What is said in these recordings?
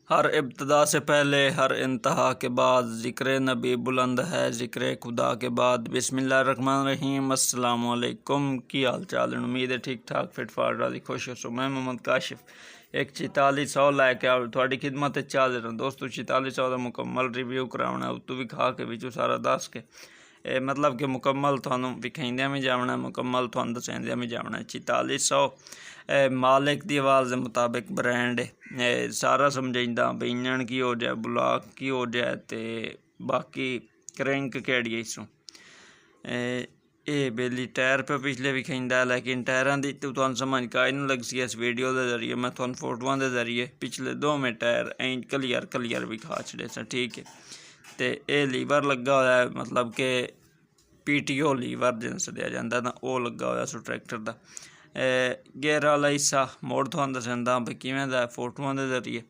हर इब्तदा से पहले हर इंतहा के बाद ज़िक्र नबी बुलंद है, ज़िक्र खुदा के बाद बिस्मिल्लाहिर्रहमानिर्रहीम। अस्सलाम वालेकुम। की हाल चाल है? उम्मीद है ठीक ठाक फिट फाट राजी खुश हो। मैं मोहम्मद काशिफ एक 4400 लैके आ थोड़ी खिदमत चल रहा दोस्तों। 4400 का मुकम्मल रिव्यू कराना उतू भी खा के बिचू सारा दस के मतलब कि मुकम्मल थानू विखाइंदिया भी जाना, मुकम्मल थानू दसाइंदिया भी जाना। 4400 मालिक की आवाज़ के मुताबिक ब्रांड सारा समझाइंदा भी इंजन की हो जाए, ब्लॉक की हो जाए, तो बाकी क्रैंक केड़ी इसों ये बेली टायर पे पिछले भी खिंदा। लेकिन टायरों की तो तुम समझ का नहीं लग सी इस वीडियो के जरिए। मैं तुम फोटों के जरिए पिछले 2 में टायर एं क्लियर भी खा छड़े स, ठीक है। तो ये लीवर लगा हुआ है, मतलब कि PTO लीवर जिनस दिया जाता ना, वो लगा हुआ सो ट्रैक्टर का। गेयर वाला हिस्सा मोड़ तुम दसादा भी किवें दा फोटों के जरिए।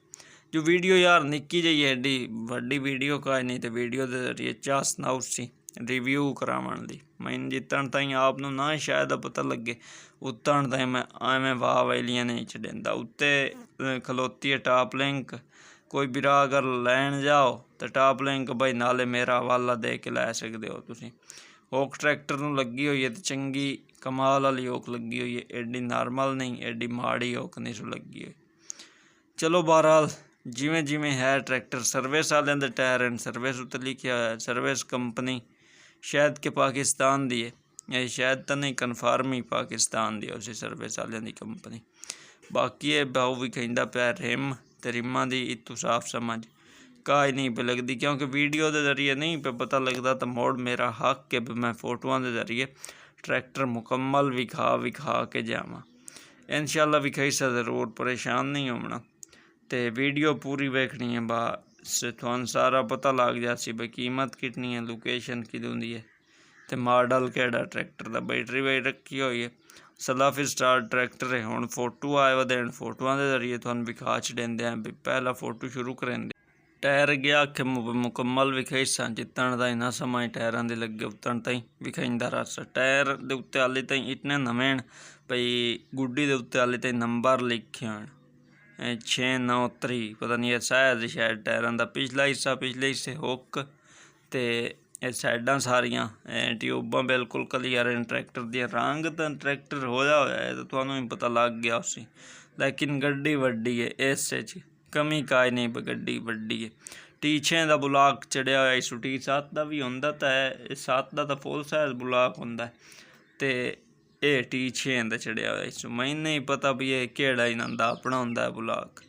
जो वीडियो यार निक्की जी एडी वड्डी वीडियो का नहीं, तो वीडियो के जरिए चास ना उसी रिव्यू करावन दी। मैं जितन ताई आप ना शायद पता लगे, उतन ताई मैं एवें वाह वैलियां नहीं छडेंदा। उत्ते खलोती है टॉप लिंक, कोई बिरा अगर लैन जाओ तो टॉप लिंक बई नाले मेरा हवाला दे के लै सकते हो तुसीं। ओक ट्रैक्टर नूं लगी हुई है तो चंगी कमाल वाली ओक लगी हुई है, एडी नॉर्मल नहीं, एडी माड़ी ओक नहीं सो लगी हुई। चलो बहरहाल जिमें जिमें है ट्रैक्टर सर्विस वाले दे टायर हैं, सर्विस उत्ते लिखा है सर्विस कंपनी शायद कि पाकिस्तान दी है, शायद तो नहीं कन्फर्म ही पाकिस्तान दी उसी सर्विस वाले दी कंपनी। बाकी ये भाऊ भी कहता पाया रिम तो रिमां दी इतू साफ समझ का ही नहीं पे लगती, क्योंकि वीडियो के जरिए नहीं पे पता लगता। तो मोड़ मेरा हक के मैं फोटों के जरिए ट्रैक्टर मुकम्मल विखा के जावा। इंशाल्लाह विखाई सा ज़रूर, परेशान नहीं होना। तो वीडियो पूरी वेखनी है, बस थोन सारा पता लग जासी भाई कीमत कितनी है, लोकेशन कितनी है, तो मॉडल केड़ा ट्रैक्टर का। बैटरी वे रखी हुई है, सलाफ स्टार ट्रैक्टर है। हुण फोटो आए व देन फोटों के जरिए थोन विखा छडेंदे हैं भी पहला फोटो शुरू करेंदे। टायर गया कि मुकम्मल विखाई सा, जितन का इन्ना समा टायरों के लगे उतन ताई विखाइंदा रहा। टायर के उत्ते हाले ताई इतने नवे भई गुड्डी के उत्ते हाले ताई नंबर लिखे हैं 693, पता नहीं ऐसा है शायद टायरों का। पिछला हिस्सा पिछले हिस्से हुक तो साइडां सारियां ट्यूबां बिल्कुल क्लियर हैं ट्रैक्टर दी। रंग तो ट्रैक्टर होया है तो थानू ही पता लग गया उसी, लेकिन गड्डी वड्डी है, इस कमी काज नहीं पर गड्डी वड्डी है। T6 का ब्लॉक चढ़िया हुआ इस T7 का भी होंदा तो है, 7 का तो फुल साइज ब्लॉक होंदा है, तो ये T6 का चढ़िया हुआ इस। मैं नहीं पता भी ये केड़ा इन्हां दा अपना होंदा है ब्लॉक।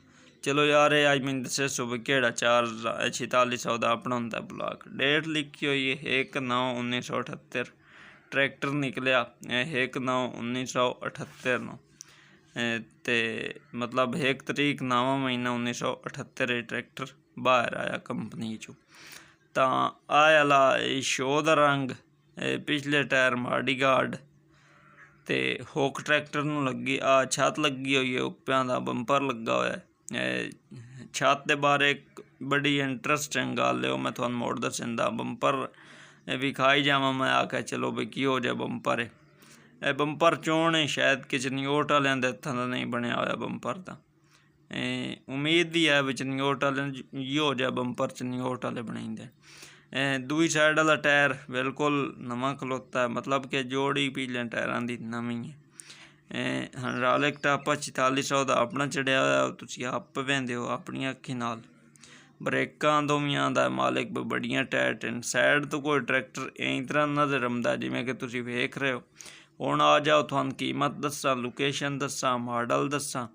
चलो यार ये अज मैंने दसे सो भी केड़ा 4600 का अपना होंदा है ब्लॉक। डेट लिखी हुई है 1/9/1978 ट्रैक्टर निकलिया 1/9/1978 नौ, तो मतलब 1 तरीक 9वां महीना 1978 ट्रैक्टर बाहर आया कंपनी चो। तो आला शो का रंग पिछले टायर माड़ी गार्ड, तो हुक ट्रैक्टर नूं लगी छत लगी हुई है, उप्पियां दा बंपर लगा हुआ है। छत के बारे एक बड़ी इंटरस्टिंग गल है, मैं तुहानूं मोड़ दस्सदा। बंपर विखाई जावां मैं आख्या चलो भी की हो जाए बंपर है। बंपर चोण है शायद कि चनियोट वालियां दे हत्थां दा नहीं बनया होया बंपर दा। उम्मीद ही है भी चनियोट वाले हो जाए बंपर, चनियोट वाले बनाइंदे। दूई साइड वाला टायर बिल्कुल नवा खलोता है, मतलब कि जोड़ी पिछले टायरों की नवी है। हाइड्रोलिक टापा 4400 का अपना चढ़िया हुआ, तुसीं आप वेंदे हो अपनी अखी नाल। ब्रेकां दोवियां दा मालिक भी बड़ियां टाइट हैं। साइड तो कोई ट्रैक्टर इस तरह नज़र आउंदा जिवें कि तुसीं वेख रहे हो। हुण आ जाओ तुहानूं कीमत दस्सां, लोकेशन दस्सां, मॉडल दस्सां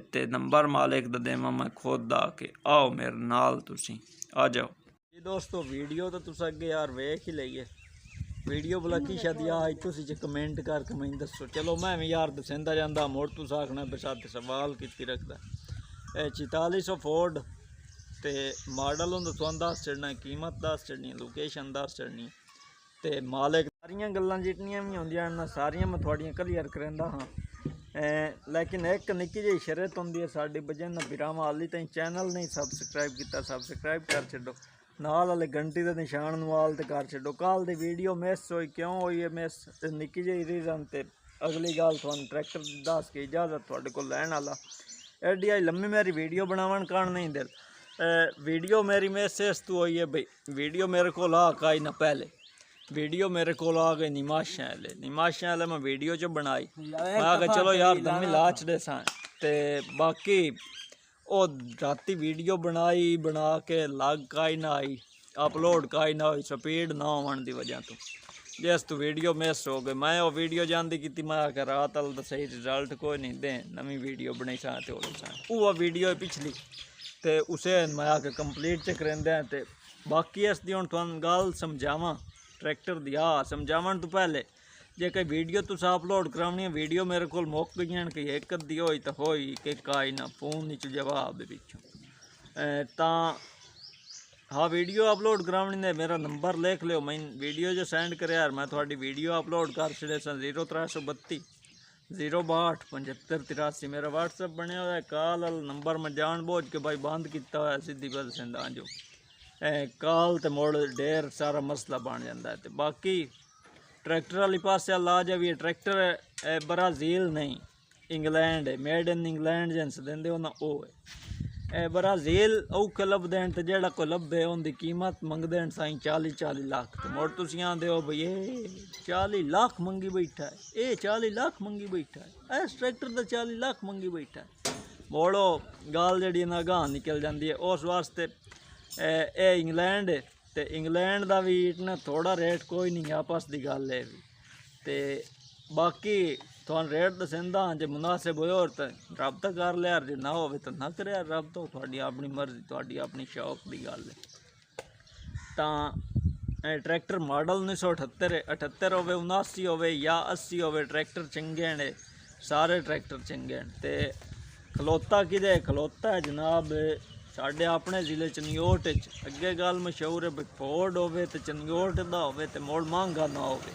ते नंबर मालिक दा देवां मैं खुद आके। आओ मेरे नाल तुसीं आ जाओ जी दोस्तों। वीडियो तो तुस अगे यार वेख ही लईए, वीडियो भला की शायद यार तुसीं च कमेंट करके मैं दसो। चलो मैं भी यार दसेंदा जांदा, मुड़ तुस आखना बसाते सवाल की रखदा। 4400 फोर्ड तो मॉडल होंदा तुहानूं दस छड़ना, कीमत दस छड़नी, लोकेशन दस छड़नी, तो मालिक सारियां गल्लां जितनियां भी होंदियां ना सारियां मैं थोड़ियां क्लियर करेंदा हाँ। लेकिन एक निक्की जी शरत होंदी है साडी बजन बिरावां हाली ताईं चैनल नहीं सबसक्राइब किया, सबसक्राइब कर छड्डो, नाल वाले घंटी का निशान नवाल तो कर छड्डो। कल दी वीडियो मिस हुई, क्यों हुई है मिस, निक्की जी रीजन। तो अगली गल तुहानूं ट्रैक्टर दस के इजाजत तुहाडे कोल लैण वाला। एडी आई लम्मी मेरी वीडियो बनावन कारण नहीं दिल वीडियो मेरी मैसेज तो हुई है भाई वीडियो मेरे को आ काई ना पहले वीडियो मेरे को आ गई निमाशा मैं वीडियो च बनाई मैं आखिया चलो यार दमी लाच दे सा ते बाकी ओ राती वीडियो बना के लग काई ना आई अपलोड काई ना हुई स्पीड ना होने की वजह तो जिस तो वीडियो मिस हो गई मैं वो वीडियो जानती की मैं आखिर रात वाल तो सही रिजल्ट कोई नहीं दे नवी वीडियो बनाई सा तो वो वीडियो पिछली तो उसे मैं आके कंप्लीट च करेंदे ते बाकी इस दी हुण तुहानूं गल समझावां ट्रैक्टर दी समझावन तो पहले जे कोई वीडियो तुस अपलोड करावनी वीडियो मेरे को मुक गई कि एक अद्धी होई तो होई कि काई ना फोन च जवाब पिछों तां हाँ वीडियो अपलोड करावनी ने मेरा नंबर लिख लियो मैं वीडियो जो सेंड करे यार मैं थोड़ी वीडियो अपलोड कर छड़े सा 0332 062 75 83 मेरा व्हाट्सएप बनया हुआ है कॉल वाला नंबर मैं जान बूझ के भाई बंद किया हुआ सीधी बल सिंधा जो कॉल तो मुड़ ढेर सारा मसला बन जाता है तो बाकी ट्रैक्टर वाली पास ला जाइए ट्रैक्टर ब्राज़ील नहीं इंग्लैंड है मेड इन इंग्लैंड जिनस देंदे होना वो है ब्राज़ील औखे लभदे हैं तो जेड़ा कोई लभे उनकी कीमत मंगदे हैं साईं 40 लाख तो मुड़ तुसीं आंदे हो भई 40 लाख मंगी बैठा है 40 लाख मंगी बैठा है इस ट्रैक्टर का 40 लाख मंगी बैठा है मोड़ो गाल जी ना गाह निकल जाती है उस वास्ते ए इंग्लैंड है तो इंग्लैंड का भी इतना थोड़ा रेट कोई नहीं आपस की गल है तो बाकी तुहानूं रेट दसेंदा जे मुनासिब होए और तो रबता कर लिया जे ना हो तो ना करे रबता थोड़ी अपनी मर्जी थोड़ी अपनी शौक की गल है तो ट्रैक्टर मॉडल 1978 होवे 79 होवे या 80 होवे ट्रैक्टर चंगे ने सारे ट्रैक्टर चंगे हैं तो खलोता किदे खलोता है जनाब साढ़े अपने जिले चनयोट अगे गल मशहूर है भाई फोर्ड होवे तो चनयोट का होवे तो मुड़ महंगा ना होवे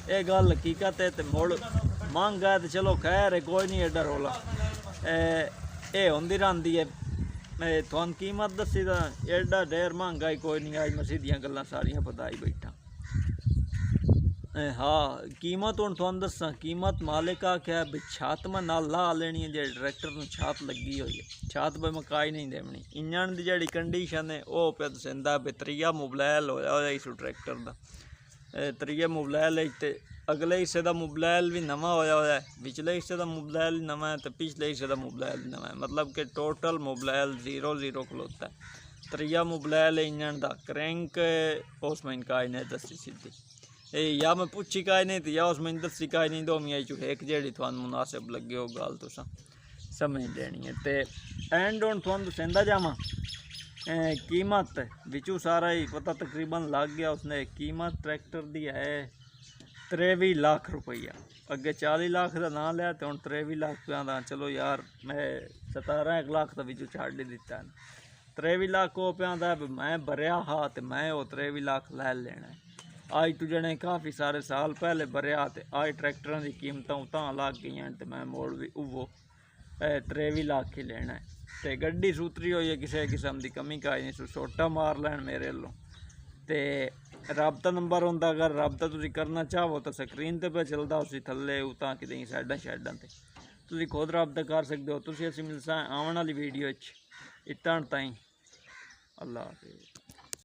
ये गल हकीकत है तो मुड़ महंगा है तो चलो खैर है कोई नहीं एडा रोला ये होंदी रही है तुहानूं कीमत दसी तो एडा ढेर महंगा ही कोई नहीं आई मैं सीधियां गल्लां सारियां बताई बैठा हाँ कीमत हुण तुहानूं दस्सां कीमत मालिक आख्या भी छत मैं नाल ला लेनी है जे ट्रैक्टर नूं छत लगी हुई है छत पर मकाई नहीं देनी इंजन की जिहड़ी कंडीशन है वह पे दसेंदा भी त्रीया मोबलैल होया इस ट्रैक्टर का त्रीए मोबलैल तो अगले हिस्से का मोबलैल भी नवा होया है पिछले हिस्से का मोबलैल भी नवा है तो पिछले हिस्से का मोबलैल भी नवा है मतलब कि टोटल मोबलैल 00 खलोता है त्रीया मोबलैल है इंजन का क्रैंक उसमें इनका नहीं दसी सीधी या मैं पूछी का नहीं तो या उसमें दसी का नहीं दो मियाँ चू एक जेड़ी तुहानूं मुनासिब लगे हो गल तुसां समझ लेनी है तो एंड हुण तुहानूं दसेंदा जावां कीमत विचू सारा ही पता तकरीबन लग गया उसने कीमत ट्रैक्टर दी है 23 लाख रुपया अगे 40 लाख का ना लिया तो हम 23 लाख रुपया चलो यार मैं 17 लाख तो विचू छड़ ही दिता 23 लाख वो पे मैं भरिया हाँ तो मैं वो 23 लाख लै लेना आज तू जने काफ़ी सारे साल पहले भरिया तो आज ट्रैक्टर की कीमत उतां लग गई तो मैं मोड़ भी वो 23 लाख ही लेना है तो गड्डी सूतरी हुई है किसी किस्म की कमी का नहीं सोटा मार लैन मेरे वालों तो रबता नंबर होंदा अगर रबता तुसी करना चाहो तो स्क्रीन ते पे चलता उसी थले उतां कि साइडा शैडा ते तुसी खुद रबता कर सकते हो तुसी असीं मिलसां आने वाली वीडियो इतण ताईं अल्लाह हाफिज़।